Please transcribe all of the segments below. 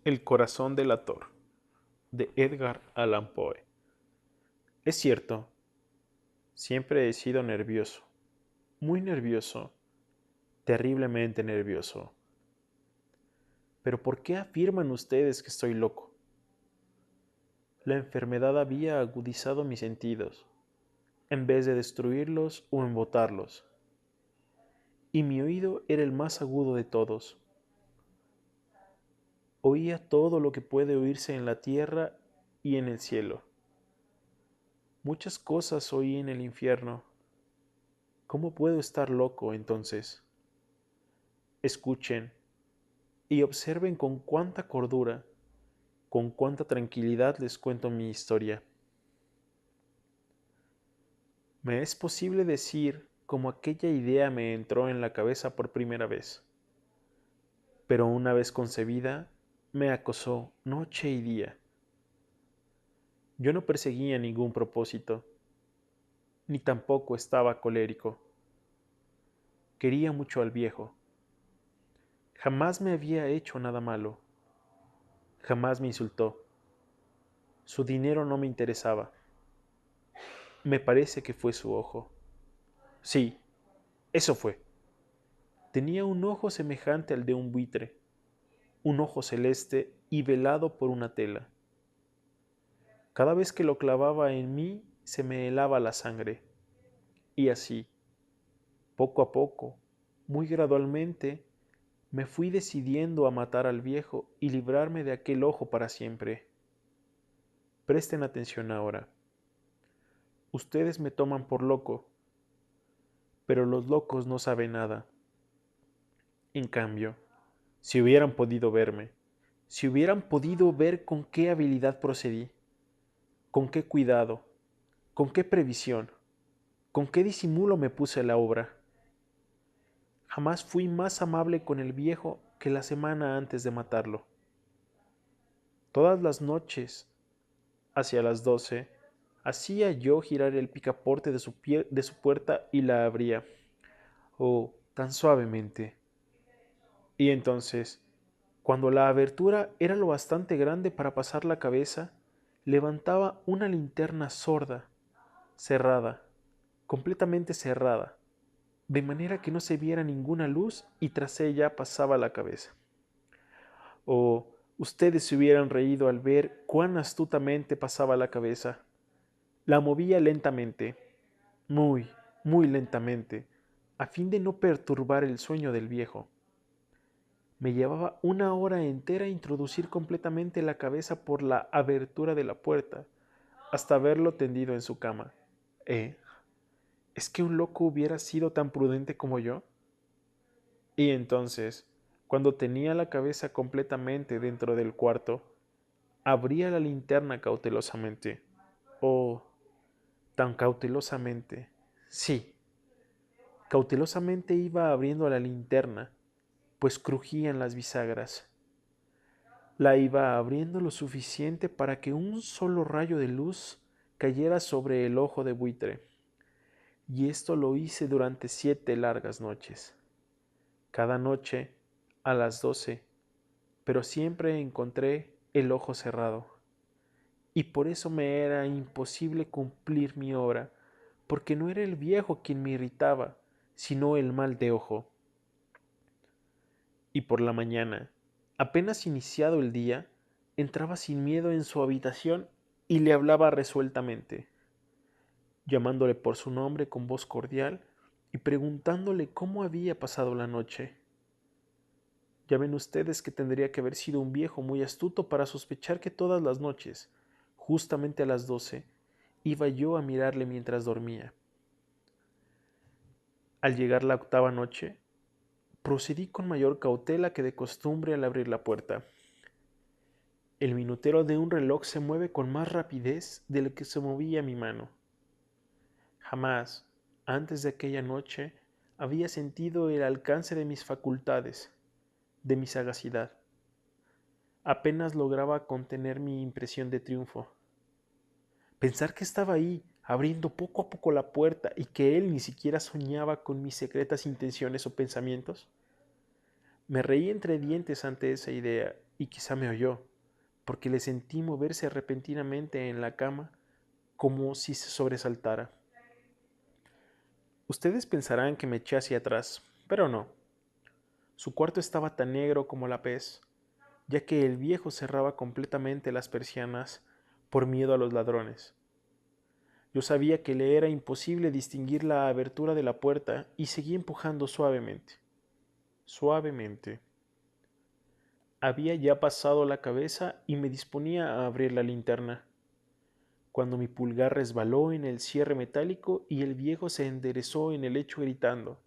El corazón delator, de Edgar Allan Poe. Es cierto, siempre he sido nervioso, muy nervioso, terriblemente nervioso. Pero ¿por qué afirman ustedes que estoy loco? La enfermedad había agudizado mis sentidos, en vez de destruirlos o embotarlos, y mi oído era el más agudo de todos. Oía todo lo que puede oírse en la tierra y en el cielo. Muchas cosas oí en el infierno. ¿Cómo puedo estar loco entonces? Escuchen y observen con cuánta cordura, con cuánta tranquilidad les cuento mi historia. Me es posible decir cómo aquella idea me entró en la cabeza por primera vez, pero una vez concebida, me acosó noche y día. Yo no perseguía ningún propósito, ni tampoco estaba colérico. Quería mucho al viejo. Jamás me había hecho nada malo. Jamás me insultó. Su dinero no me interesaba. Me parece que fue su ojo. Sí, eso fue. Tenía un ojo semejante al de un buitre, un ojo celeste y velado por una tela. Cada vez que lo clavaba en mí se me helaba la sangre. Y así, poco a poco, muy gradualmente, me fui decidiendo a matar al viejo y librarme de aquel ojo para siempre. Presten atención ahora. Ustedes me toman por loco, pero los locos no saben nada. En cambio, si hubieran podido verme, si hubieran podido ver con qué habilidad procedí, con qué cuidado, con qué previsión, con qué disimulo me puse a la obra. Jamás fui más amable con el viejo que la semana antes de matarlo. Todas las noches, hacia las 12, hacía yo girar el picaporte de su puerta y la abría. Oh, tan suavemente. Y entonces, cuando la abertura era lo bastante grande para pasar la cabeza, levantaba una linterna sorda, cerrada, completamente cerrada, de manera que no se viera ninguna luz y tras ella pasaba la cabeza. Oh, ustedes se hubieran reído al ver cuán astutamente pasaba la cabeza. La movía lentamente, muy, muy lentamente, a fin de no perturbar el sueño del viejo. Me llevaba una hora entera introducir completamente la cabeza por la abertura de la puerta, hasta verlo tendido en su cama. ¿Eh? ¿Es que un loco hubiera sido tan prudente como yo? Y entonces, cuando tenía la cabeza completamente dentro del cuarto, abría la linterna cautelosamente. Oh, tan cautelosamente. Sí, cautelosamente iba abriendo la linterna, pues crujían las bisagras. La iba abriendo lo suficiente para que un solo rayo de luz cayera sobre el ojo de buitre, y esto lo hice durante 7 largas noches. Cada noche, a las 12, pero siempre encontré el ojo cerrado. Y por eso me era imposible cumplir mi obra, porque no era el viejo quien me irritaba, sino el mal de ojo. Y por la mañana, apenas iniciado el día, entraba sin miedo en su habitación y le hablaba resueltamente, llamándole por su nombre con voz cordial y preguntándole cómo había pasado la noche. Ya ven ustedes que tendría que haber sido un viejo muy astuto para sospechar que todas las noches, justamente a las 12, iba yo a mirarle mientras dormía. Al llegar la octava noche, procedí con mayor cautela que de costumbre al abrir la puerta. El minutero de un reloj se mueve con más rapidez de lo que se movía mi mano. Jamás, antes de aquella noche, había sentido el alcance de mis facultades, de mi sagacidad. Apenas lograba contener mi impresión de triunfo. Pensar que estaba ahí, abriendo poco a poco la puerta y que él ni siquiera soñaba con mis secretas intenciones o pensamientos. Me reí entre dientes ante esa idea y quizá me oyó, porque le sentí moverse repentinamente en la cama como si se sobresaltara. Ustedes pensarán que me eché hacia atrás, pero no. Su cuarto estaba tan negro como la pez, ya que el viejo cerraba completamente las persianas por miedo a los ladrones. Yo sabía que le era imposible distinguir la abertura de la puerta y seguí empujando suavemente. Suavemente. Había ya pasado la cabeza y me disponía a abrir la linterna, cuando mi pulgar resbaló en el cierre metálico y el viejo se enderezó en el lecho gritando: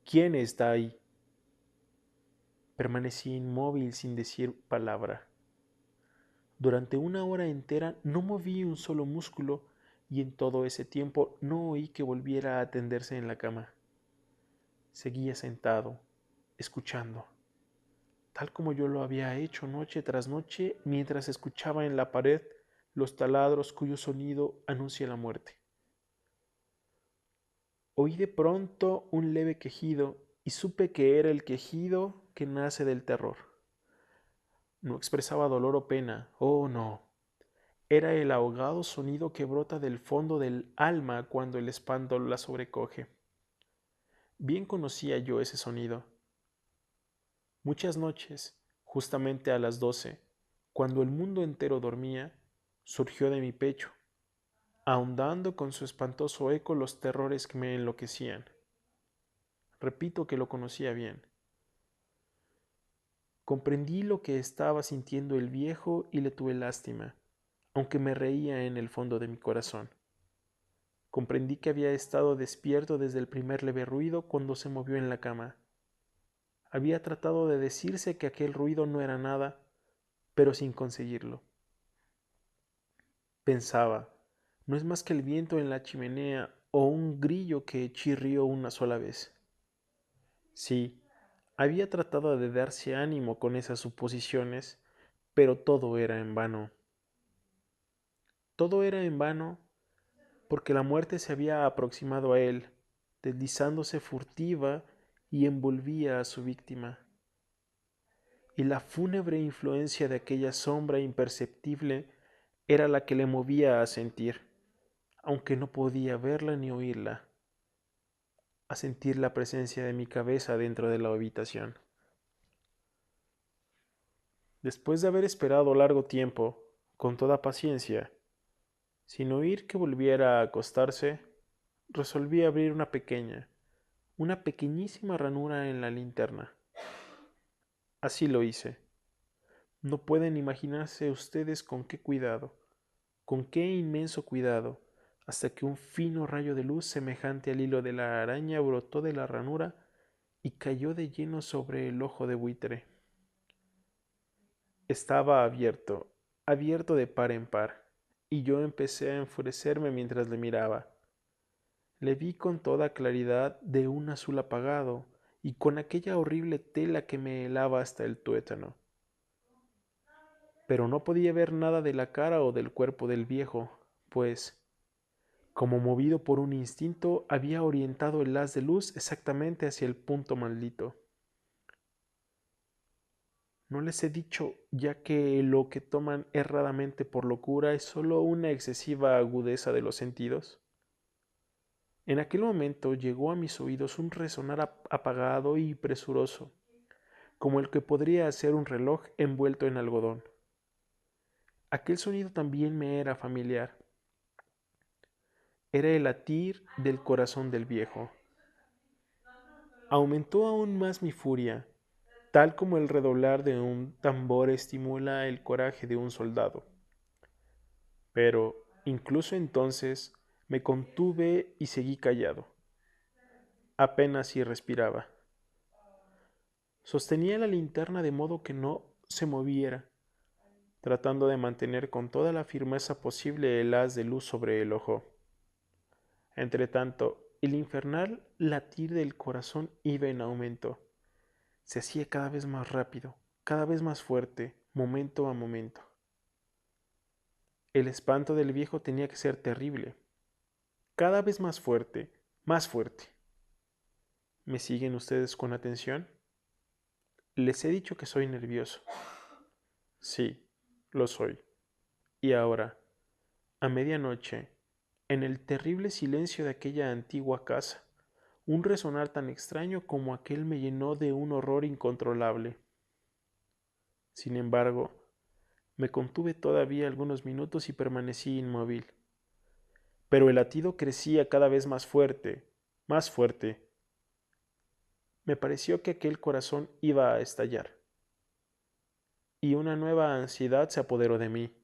¿Quién está ahí? Permanecí inmóvil sin decir palabra. Durante una hora entera no moví un solo músculo y en todo ese tiempo no oí que volviera a tenderse en la cama. Seguía sentado, escuchando, tal como yo lo había hecho noche tras noche mientras escuchaba en la pared los taladros cuyo sonido anuncia la muerte. Oí de pronto un leve quejido y supe que era el quejido que nace del terror. No expresaba dolor o pena, oh no. Era el ahogado sonido que brota del fondo del alma cuando el espanto la sobrecoge. Bien conocía yo ese sonido. Muchas noches, justamente a las 12, cuando el mundo entero dormía, surgió de mi pecho, ahondando con su espantoso eco los terrores que me enloquecían. Repito que lo conocía bien. Comprendí lo que estaba sintiendo el viejo y le tuve lástima, aunque me reía en el fondo de mi corazón. Comprendí que había estado despierto desde el primer leve ruido cuando se movió en la cama. Había tratado de decirse que aquel ruido no era nada, pero sin conseguirlo. Pensaba, no es más que el viento en la chimenea o un grillo que chirrió una sola vez. Sí, había tratado de darse ánimo con esas suposiciones, pero todo era en vano. Todo era en vano porque la muerte se había aproximado a él, deslizándose furtiva y envolvía a su víctima. Y la fúnebre influencia de aquella sombra imperceptible era la que le movía a sentir, aunque no podía verla ni oírla, a sentir la presencia de mi cabeza dentro de la habitación. Después de haber esperado largo tiempo, con toda paciencia, sin oír que volviera a acostarse, resolví abrir una pequeñísima ranura en la linterna. Así lo hice. No pueden imaginarse ustedes con qué inmenso cuidado, hasta que un fino rayo de luz semejante al hilo de la araña brotó de la ranura y cayó de lleno sobre el ojo de buitre. Estaba abierto, abierto de par en par, y yo empecé a enfurecerme mientras le miraba. Le vi con toda claridad de un azul apagado y con aquella horrible tela que me helaba hasta el tuétano. Pero no podía ver nada de la cara o del cuerpo del viejo, pues, como movido por un instinto, había orientado el haz de luz exactamente hacia el punto maldito. No les he dicho ya que lo que toman erradamente por locura es sólo una excesiva agudeza de los sentidos. En aquel momento llegó a mis oídos un resonar apagado y presuroso, como el que podría hacer un reloj envuelto en algodón. Aquel sonido también me era familiar. Era el latir del corazón del viejo. Aumentó aún más mi furia, tal como el redoblar de un tambor estimula el coraje de un soldado. Pero, incluso entonces, me contuve y seguí callado. Apenas si respiraba. Sostenía la linterna de modo que no se moviera, tratando de mantener con toda la firmeza posible el haz de luz sobre el ojo. Entretanto, el infernal latir del corazón iba en aumento. Se hacía cada vez más rápido, cada vez más fuerte, momento a momento. El espanto del viejo tenía que ser terrible. Cada vez más fuerte, más fuerte. ¿Me siguen ustedes con atención? Les he dicho que soy nervioso. Sí, lo soy. Y ahora, a medianoche, en el terrible silencio de aquella antigua casa, un resonar tan extraño como aquel me llenó de un horror incontrolable. Sin embargo, me contuve todavía algunos minutos y permanecí inmóvil. Pero el latido crecía cada vez más fuerte, más fuerte. Me pareció que aquel corazón iba a estallar, y una nueva ansiedad se apoderó de mí.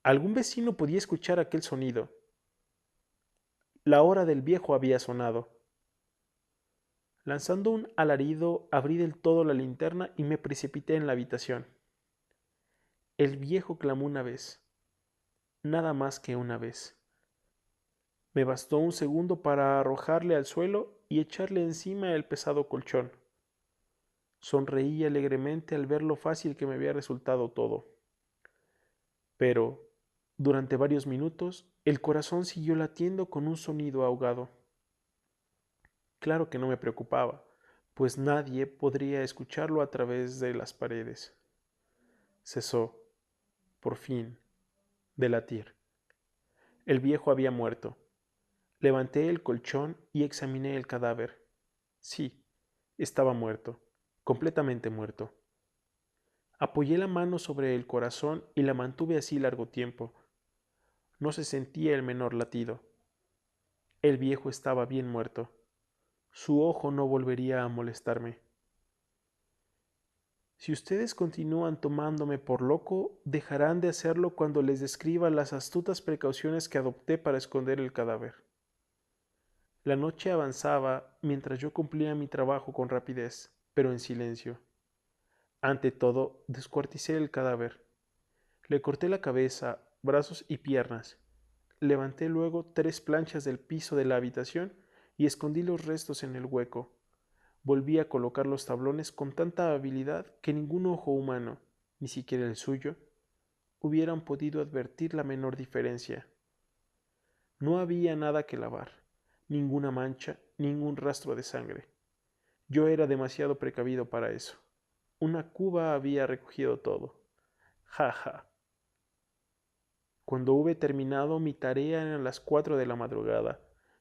Algún vecino podía escuchar aquel sonido. La hora del viejo había sonado. Lanzando un alarido, abrí del todo la linterna y me precipité en la habitación. El viejo clamó una vez, nada más que una vez. Me bastó un segundo para arrojarle al suelo y echarle encima el pesado colchón. Sonreí alegremente al ver lo fácil que me había resultado todo. Pero, durante varios minutos, el corazón siguió latiendo con un sonido ahogado. Claro que no me preocupaba, pues nadie podría escucharlo a través de las paredes. Cesó, por fin, de latir. El viejo había muerto. Levanté el colchón y examiné el cadáver. Sí, estaba muerto, completamente muerto. Apoyé la mano sobre el corazón y la mantuve así largo tiempo. No se sentía el menor latido. El viejo estaba bien muerto. Su ojo no volvería a molestarme. Si ustedes continúan tomándome por loco, dejarán de hacerlo cuando les describa las astutas precauciones que adopté para esconder el cadáver. La noche avanzaba mientras yo cumplía mi trabajo con rapidez, pero en silencio. Ante todo, descuarticé el cadáver. Le corté la cabeza, brazos y piernas. Levanté luego 3 planchas del piso de la habitación y escondí los restos en el hueco. Volví a colocar los tablones con tanta habilidad que ningún ojo humano, ni siquiera el suyo, hubieran podido advertir la menor diferencia. No había nada que lavar, ninguna mancha, ningún rastro de sangre. Yo era demasiado precavido para eso. Una cuba había recogido todo. Ja, ja. Cuando hube terminado mi tarea eran las 4 de la madrugada,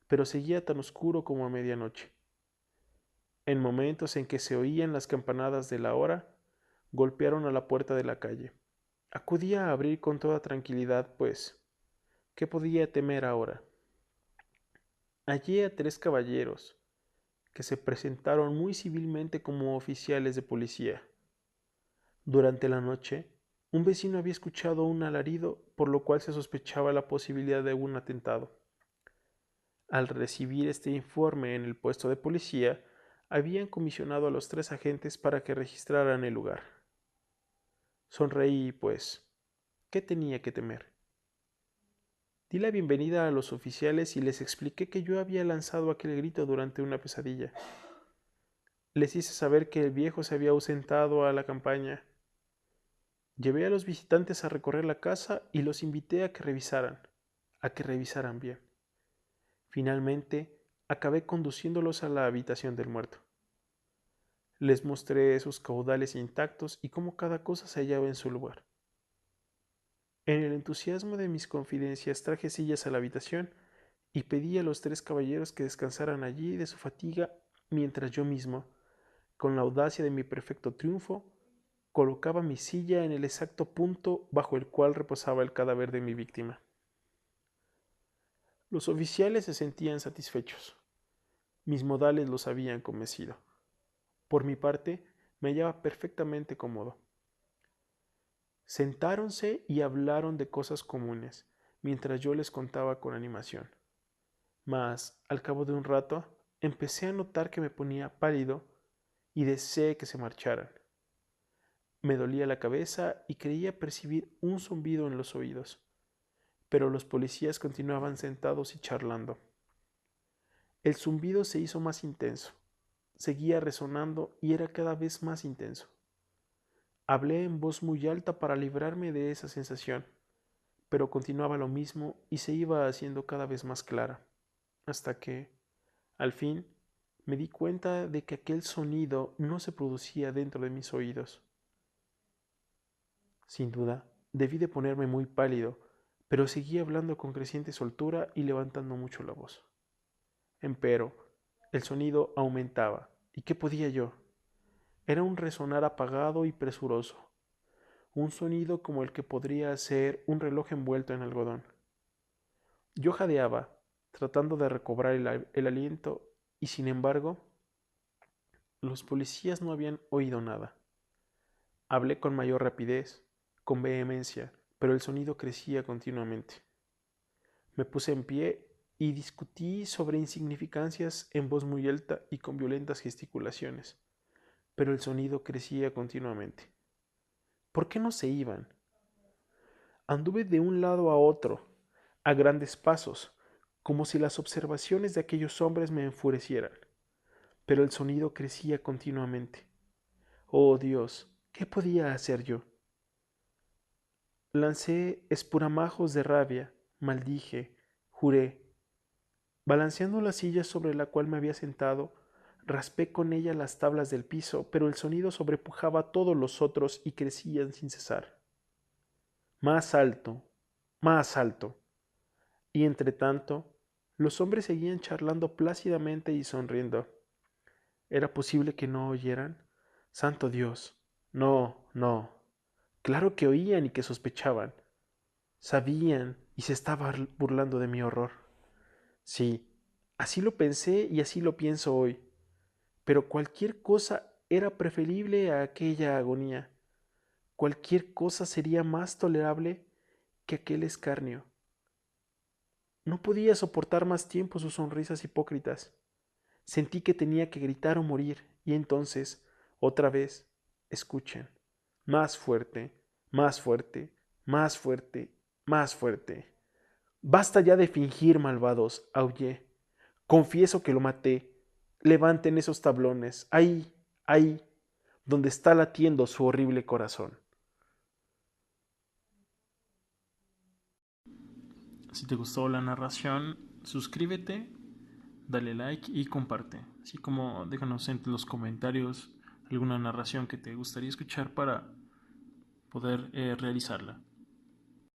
pero seguía tan oscuro como a medianoche. En momentos en que se oían las campanadas de la hora, golpearon a la puerta de la calle. Acudí a abrir con toda tranquilidad, pues, ¿qué podía temer ahora? Hallé a 3 caballeros, que se presentaron muy civilmente como oficiales de policía. Durante la noche, un vecino había escuchado un alarido, por lo cual se sospechaba la posibilidad de un atentado. Al recibir este informe en el puesto de policía, habían comisionado a los 3 agentes para que registraran el lugar. Sonreí, pues, ¿qué tenía que temer? Di la bienvenida a los oficiales y les expliqué que yo había lanzado aquel grito durante una pesadilla. Les hice saber que el viejo se había ausentado a la campaña. Llevé a los visitantes a recorrer la casa y los invité a que revisaran bien. Finalmente, acabé conduciéndolos a la habitación del muerto. Les mostré sus caudales intactos y cómo cada cosa se hallaba en su lugar. En el entusiasmo de mis confidencias traje sillas a la habitación y pedí a los 3 caballeros que descansaran allí de su fatiga mientras yo mismo, con la audacia de mi perfecto triunfo, colocaba mi silla en el exacto punto bajo el cual reposaba el cadáver de mi víctima. Los oficiales se sentían satisfechos. Mis modales los habían convencido. Por mi parte, me hallaba perfectamente cómodo. Sentáronse y hablaron de cosas comunes, mientras yo les contaba con animación. Mas, al cabo de un rato, empecé a notar que me ponía pálido y deseé que se marcharan. Me dolía la cabeza y creía percibir un zumbido en los oídos, pero los policías continuaban sentados y charlando. El zumbido se hizo más intenso, seguía resonando y era cada vez más intenso. Hablé en voz muy alta para librarme de esa sensación, pero continuaba lo mismo y se iba haciendo cada vez más clara, hasta que, al fin, me di cuenta de que aquel sonido no se producía dentro de mis oídos. Sin duda, debí de ponerme muy pálido, pero seguí hablando con creciente soltura y levantando mucho la voz. Empero, el sonido aumentaba. ¿Y qué podía yo? Era un resonar apagado y presuroso, un sonido como el que podría hacer un reloj envuelto en algodón. Yo jadeaba, tratando de recobrar el aliento, y sin embargo, los policías no habían oído nada. Hablé con mayor rapidez, con vehemencia, pero el sonido crecía continuamente. Me puse en pie y discutí sobre insignificancias en voz muy alta y con violentas gesticulaciones, pero el sonido crecía continuamente. ¿Por qué no se iban? Anduve de un lado a otro, a grandes pasos, como si las observaciones de aquellos hombres me enfurecieran, pero el sonido crecía continuamente. Oh Dios, ¿qué podía hacer yo? Lancé espuramajos de rabia, maldije, juré. Balanceando la silla sobre la cual me había sentado, raspé con ella las tablas del piso, pero el sonido sobrepujaba todos los otros y crecían sin cesar. Más alto, más alto. Y entre tanto, los hombres seguían charlando plácidamente y sonriendo. ¿Era posible que no oyeran? Santo Dios. No, no. Claro que oían y que sospechaban. Sabían y se estaban burlando de mi horror. Sí, así lo pensé y así lo pienso hoy. Pero cualquier cosa era preferible a aquella agonía. Cualquier cosa sería más tolerable que aquel escarnio. No podía soportar más tiempo sus sonrisas hipócritas. Sentí que tenía que gritar o morir, y entonces, otra vez, escuchen, más fuerte, más fuerte, más fuerte, más fuerte. Basta ya de fingir, malvados, aullé. Confieso que lo maté. Levanten esos tablones, ahí, ahí, donde está latiendo su horrible corazón. Si te gustó la narración, suscríbete, dale like y comparte. Así como déjanos en los comentarios alguna narración que te gustaría escuchar para poder realizarla.